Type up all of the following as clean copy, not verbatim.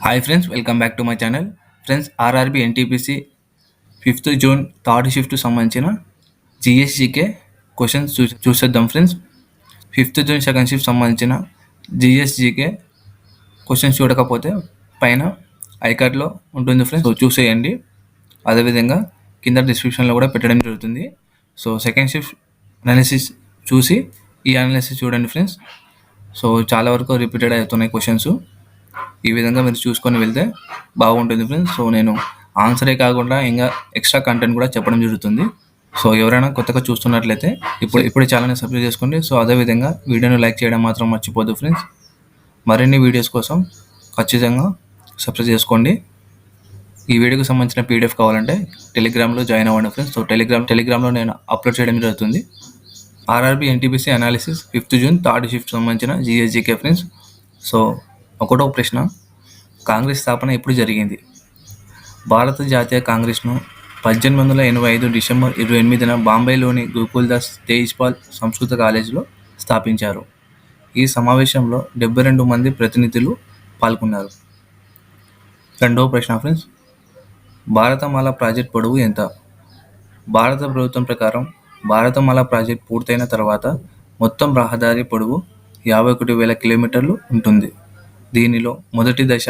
Hi friends, welcome back to my channel. Friends, RRB NTPC 5th June third shift సంబంధించిన GS GK questions చూసేద్దాం friends. 5th June second shift సంబంధించిన GS GK questions చూడకపోతే పైన ఐకార్డ్లో ఉంటుంది friends, so చూసేయండి. అదేవిధంగా కింద డిస్క్రిప్షన్లో కూడా పెట్టడం జరుగుతుంది. సో సెకండ్ షిఫ్ట్ అనాలిసిస్ చూసి ఈ అనాలిసిస్ చూడండి ఫ్రెండ్స్. సో చాలా వరకు రిపీటెడ్ అవుతున్నాయి క్వశ్చన్స్. ఈ విధంగా మీరు చూసుకొని వెళ్తే బాగుంటుంది ఫ్రెండ్స్. సో నేను ఆన్సరే కాకుండా ఇంకా ఎక్స్ట్రా కంటెంట్ కూడా చెప్పడం జరుగుతుంది. సో ఎవరైనా కొత్తగా చూస్తున్నట్లయితే ఇప్పుడు ఛానల్ని సబ్స్క్రైబ్ చేసుకోండి. సో అదేవిధంగా వీడియోని లైక్ చేయడం మాత్రం మర్చిపోద్దు ఫ్రెండ్స్. మరిన్ని వీడియోస్ కోసం ఖచ్చితంగా సబ్స్క్రైబ్ చేసుకోండి. ఈ వీడియోకి సంబంధించిన పీడిఎఫ్ కావాలంటే టెలిగ్రామ్లో జాయిన్ అవ్వండి ఫ్రెండ్స్. సో టెలిగ్రామ్లో నేను అప్లోడ్ చేయడం జరుగుతుంది. RRB NTPC analysis 5th June third shift సంబంధించిన జిఎస్జికే ఫ్రెండ్స్. సో ఒకటో ప్రశ్న, కాంగ్రెస్ స్థాపన ఎప్పుడు జరిగింది? భారత జాతీయ కాంగ్రెస్ను 1885 డిసెంబర్ 28న బాంబేలోని గోకుల్దాస్ తేజ్పాల్ సంస్కృత కాలేజీలో స్థాపించారు. ఈ సమావేశంలో 72 మంది ప్రతినిధులు పాల్గొన్నారు. రెండవ ప్రశ్న ఫ్రెండ్స్, భారతమాల ప్రాజెక్ట్ పొడవు ఎంత? భారత ప్రభుత్వం ప్రకారం భారతమాల ప్రాజెక్ట్ పూర్తయిన తర్వాత మొత్తం రహదారి పొడవు 51,000 కిలోమీటర్లు ఉంటుంది. దీనిలో మొదటి దశ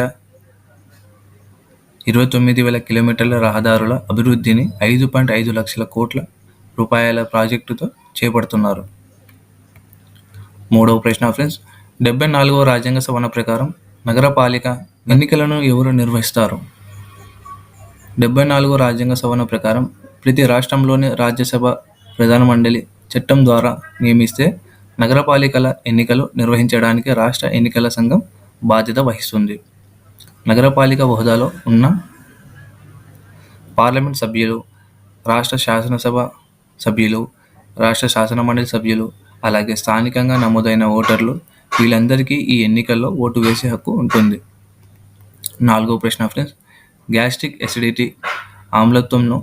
29,000 కిలోమీటర్ల రహదారుల అభివృద్ధిని 5.5 లక్షల కోట్ల రూపాయల ప్రాజెక్టుతో చేపడుతున్నారు. మూడవ ప్రశ్న ఫ్రెండ్స్, 74వ రాజ్యాంగ సవరణ ప్రకారం నగరపాలిక ఎన్నికలను ఎవరు నిర్వహిస్తారు? 74వ రాజ్యాంగ సవరణ ప్రకారం ప్రతి రాష్ట్రంలోని రాజ్యసభ ప్రధాన మండలి చట్టం ద్వారా నియమిస్తే నగరపాలికల ఎన్నికలు నిర్వహించడానికి రాష్ట్ర ఎన్నికల సంఘం బాధ్యత వహిస్తుంది. నగరపాలిక హోదాలో ఉన్న పార్లమెంట్ సభ్యులు, రాష్ట్ర శాసనసభ సభ్యులు, రాష్ట్ర శాసనమండలి సభ్యులు, అలాగే స్థానికంగా నమోదైన ఓటర్లు వీళ్ళందరికీ ఈ ఎన్నికల్లో ఓటు వేసే హక్కు ఉంటుంది. నాలుగవ ప్రశ్న ఫ్రెండ్స్, గ్యాస్ట్రిక్ ఎసిడిటీ ఆమ్లత్వంను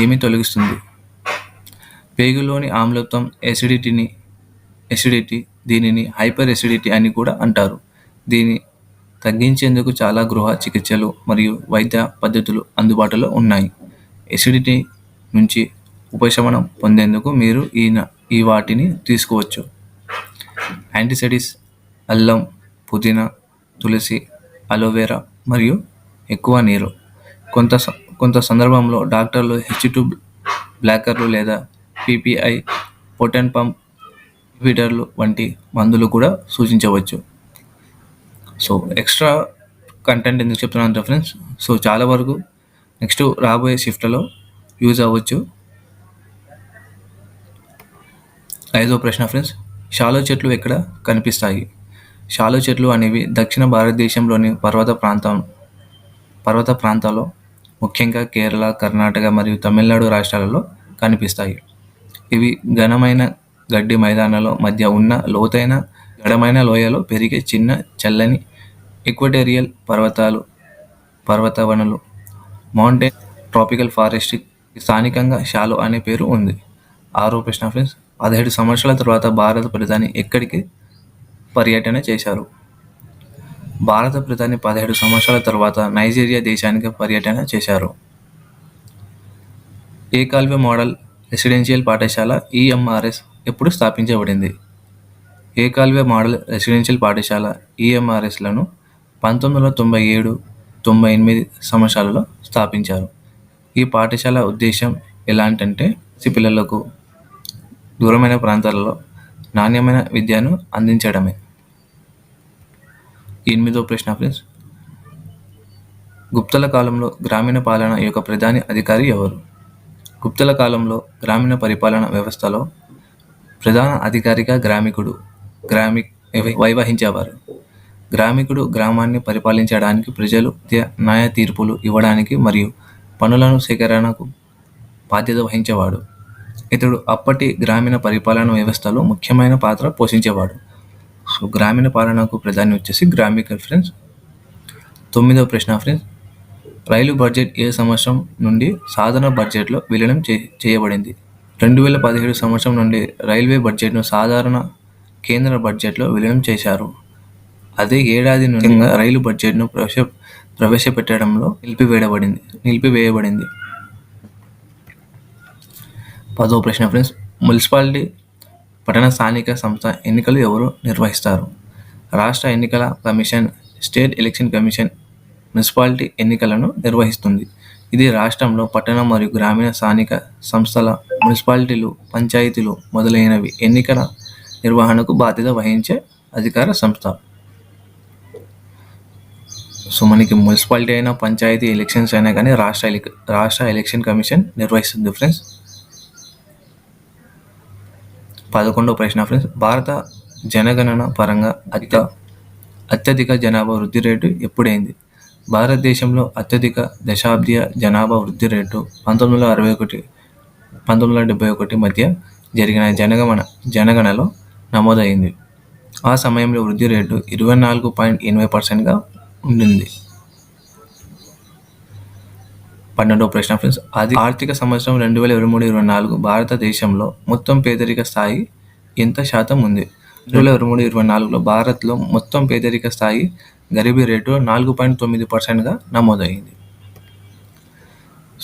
ఏమి తొలగిస్తుంది? పేగులోని ఆమ్లత్వం ఎసిడిటీ దీనిని హైపర్ ఎసిడిటీ అని కూడా అంటారు. దీన్ని తగ్గించేందుకు చాలా గృహ చికిత్సలు మరియు వైద్య పద్ధతులు అందుబాటులో ఉన్నాయి. ఎసిడిటీ నుంచి ఉపశమనం పొందేందుకు మీరు ఈ వాటిని తీసుకోవచ్చు. యాంటీసెడిస్ అల్లం, పుదీనా, తులసి, అలోవెరా మరియు ఎక్కువ నీరు. కొంత సందర్భంలో డాక్టర్లు H2 బ్లాకర్లు లేదా PPI పొటెన్ పంప్ ఇన్హిబిటర్లు వంటి మందులు కూడా సూచించవచ్చు. సో ఎక్స్ట్రా కంటెంట్ ఎందుకు చెప్తున్నాను ఫ్రెండ్స్, సో చాలా వరకు నెక్స్ట్ రాబోయే షిఫ్ట్లో యూజ్ అవ్వచ్చు. ఐదో ప్రశ్న ఫ్రెండ్స్, షాలో చెట్లు ఎక్కడ కనిపిస్తాయి? షాలో చెట్లు అనేవి దక్షిణ భారతదేశంలోని పర్వత ప్రాంతాల్లో ముఖ్యంగా కేరళ, కర్ణాటక మరియు తమిళనాడు రాష్ట్రాలలో కనిపిస్తాయి. ఇవి ఘనమైన గడ్డి మైదానాల మధ్య ఉన్న లోతైన గడమైన లోయలో పెరిగే చిన్న చల్లని ఈక్వటోరియల్ పర్వతవనాలు, మౌంటైన్ ట్రాపికల్ ఫారెస్ట్. స్థానికంగా షాలో అనే పేరు ఉంది. ఆరో ప్రశ్న ఫ్రెండ్స్, 17 సంవత్సరాల తర్వాత భారత ప్రధాని ఎక్కడికి పర్యటన చేశారు? భారత ప్రధాని 17 సంవత్సరాల తర్వాత నైజీరియా దేశానికి పర్యటన చేశారు. ఏకాల్వే మోడల్ రెసిడెన్షియల్ పాఠశాల EMRS ఎప్పుడు స్థాపించబడింది? ఏకాల్వే మోడల్ రెసిడెన్షియల్ పాఠశాల EMRSలను 1997-98 సంవత్సరాలలో స్థాపించారు. ఈ పాఠశాల ఉద్దేశం ఎలాంటంటే పిల్లలకు దూరమైన ప్రాంతాలలో నాణ్యమైన విద్యను అందించడమే. 8వ ప్రశ్న ఫ్రెండ్స్, గుప్తల కాలంలో గ్రామీణ పాలన యొక్క ప్రధాన అధికారి ఎవరు? గుప్తల కాలంలో గ్రామీణ పరిపాలన వ్యవస్థలో ప్రధాన అధికారిగా గ్రామికుడు వైవహించేవారు. గ్రామికుడు గ్రామాన్ని పరిపాలించడానికి, ప్రజలు న్యాయ తీర్పులు ఇవ్వడానికి మరియు పన్నులను సేకరణకు బాధ్యత వహించేవాడు. ఇతడు అప్పటి గ్రామీణ పరిపాలన వ్యవస్థలో ముఖ్యమైన పాత్ర పోషించేవాడు. సో గ్రామీణ పాలనకు ప్రధాని వచ్చేసి గ్రామిక ఫ్రెండ్స్. 9వ ప్రశ్న ఫ్రెండ్స్, రైలు బడ్జెట్ ఏ సంవత్సరం నుండి సాధారణ బడ్జెట్లో విలీనం చేయబడింది? 2017 సంవత్సరం నుండి రైల్వే బడ్జెట్ను సాధారణ కేంద్ర బడ్జెట్లో విలీనం చేశారు. అదే ఏడాది నుండి రైలు బడ్జెట్ను ప్రవేశపెట్టడంలో నిలిపివేయబడింది. 10వ ప్రశ్న ఫ్రెండ్స్, మున్సిపాలిటీ పట్టణ స్థానిక సంస్థ ఎన్నికలు ఎవరు నిర్వహిస్తారు? రాష్ట్ర ఎన్నికల commission, state election commission municipality ఎన్నికలను నిర్వహిస్తుంది. ఇది రాష్ట్రంలో పట్టణ మరియు గ్రామీణ స్థానిక సంస్థల, మున్సిపాలిటీలు, పంచాయతీలు మొదలైనవి ఎన్నికల నిర్వహణకు బాధ్యత వహించే అధికార సంస్థ. సో మనకి మున్సిపాలిటీ అయినా, పంచాయతీ ఎలక్షన్స్ అయినా కానీ రాష్ట్ర ఎలక్షన్ కమిషన్ నిర్వహిస్తుంది ఫ్రెండ్స్. 11వ ప్రశ్న ఫ్రెండ్స్, భారత జనగణన పరంగా అత్యధిక జనాభా వృద్ధి రేటు ఎప్పుడైంది? భారతదేశంలో అత్యధిక దశాబ్దీయ జనాభా వృద్ధి రేటు 1971 మధ్య జరిగిన జనగణనలో నమోదైంది. ఆ సమయంలో వృద్ధి రేటు 24.8%గా ఉండింది. 12వ ప్రశ్న ఫ్రెండ్స్, ఆర్థిక సంవత్సరం 2023-24 భారతదేశంలో మొత్తం పేదరిక స్థాయి ఎంత శాతం ఉంది? 2023-24లో భారత్లో మొత్తం పేదరిక స్థాయి గరీబీ రేటు 4.9%గా నమోదైంది.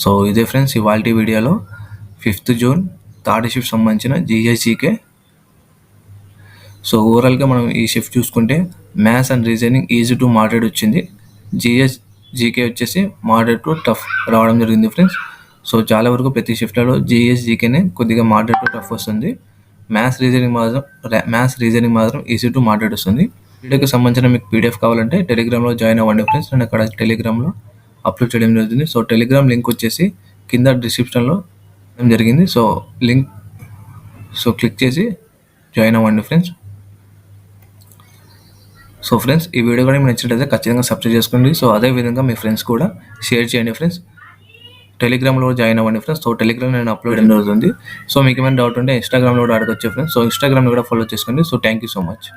సో ఇదే ఫ్రెండ్స్ ఇవాల్టి వీడియోలో 5th జూన్ థర్డ్ షిఫ్ట్ సంబంధించిన జీకే. సో ఓవరాల్గా మనం ఈ షిఫ్ట్ చూసుకుంటే maths and reasoning easy to moderate వచ్చింది. జీకే వచ్చేసి మోడరేట్ టు టఫ్ రావడం జరిగింది ఫ్రెండ్స్. సో చాలా వరకు ప్రతి షిఫ్ట్లలో జీకేనే కొద్దిగా మోడరేట్ టు టఫ్ వస్తుంది. మ్యాథ్స్ రీజనింగ్ మాత్రం ఈజీ టు మోడరేట్ వస్తుంది. వీడియోకి సంబంధించిన మీకు పీడిఎఫ్ కావాలంటే టెలిగ్రామ్లో జాయిన్ అవ్వండి ఫ్రెండ్స్. నేను అక్కడ టెలిగ్రామ్లో అప్లోడ్ చేయడం జరుగుతుంది. సో టెలిగ్రామ్ లింక్ వచ్చేసి కింద డిస్క్రిప్షన్లో జరిగింది. సో క్లిక్ చేసి జాయిన్ అవ్వండి ఫ్రెండ్స్. సో ఫ్రెండ్స్ ఈ వీడియో కూడా మీకు నచ్చినట్లయితే ఖచ్చితంగా సబ్స్క్రైబ్ చేసుకోండి. సో అదేవిధంగా మీ ఫ్రెండ్స్ కూడా షేర్ చేయండి ఫ్రెండ్స్. టెలిగ్రామ్లో జాయిన్ అవ్వండి ఫ్రెండ్స్. సో టెలిగ్రామ్ నేను అప్లోడ్ చేయడం జరుగుతుంది. సో మీకు ఏమైనా డౌట్ ఉంటే ఇన్స్టాగ్రామ్లో కూడా అడగొచ్చు ఫ్రెండ్స్. సో ఇన్స్టాగ్రామ్లో కూడా ఫాలో చేసుకోండి. So thank you so much.